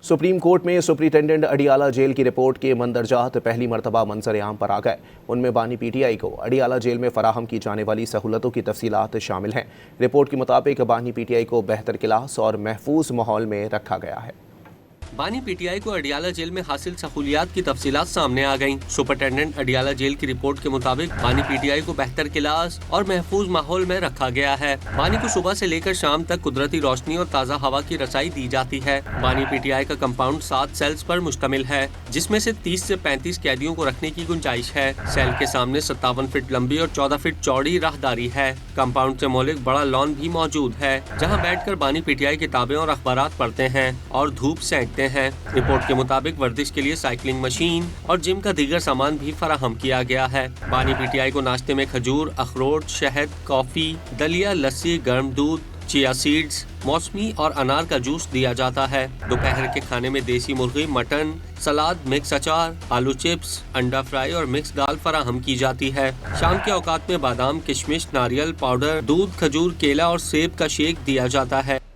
Supreme court में superintendent Adiala jail की report के मंदरजात पहली मरतबा मंजर आम पर आ गए। उनमें बानी पीटीआई को अडियाला जेल में फराहम की जाने वाली सहूलतों की तफसीलात शामिल हैं। रिपोर्ट के मुताबिक बानी पीटीआई को बेहतर क्लास और महफूज माहौल में रखा गया है। बानी पीटीआई को अडियाला जेल में हासिल सहूलियात की तफसीलात सामने आ गईं। सुपरिटेंडेंट अडियाला जेल की रिपोर्ट के मुताबिक बानी पीटीआई को बेहतर क्लास और महफूज माहौल में रखा गया है। बानी को सुबह से लेकर शाम तक कुदरती रोशनी और ताज़ा हवा की रसाई दी जाती है। बानी पीटीआई का कंपाउंड 7 सेल्स पर मुश्तमिल है, जिसमें से 30 से 35 कैदियों को रखने की गुंजाइश है। सेल के सामने 57 फीट लंबी और 14 फीट चौड़ी राहदारी है। कंपाउंड से मौलिक बड़ा लॉन भी मौजूद है, जहाँ बैठकर बानी पीटीआई किताबें और अखबारात पढ़ते हैं और धूप सेंकते हैं। रिपोर्ट के मुताबिक वर्जिश के लिए साइकिलिंग मशीन और जिम का दीगर सामान भी फराहम किया गया है। बानी पीटीआई को नाश्ते में खजूर, अखरोट, शहद, कॉफी, दलिया, लस्सी, गर्म दूध, चिया सीड्स, मौसमी और अनार का जूस दिया जाता है। दोपहर के खाने में देसी मुर्गी, मटन, सलाद, मिक्स अचार, आलू चिप्स, अंडा फ्राई और मिक्स दाल फराहम की जाती है। शाम के औकात में बादाम, किशमिश, नारियल पाउडर, दूध, खजूर, केला और सेब का शेक दिया जाता है।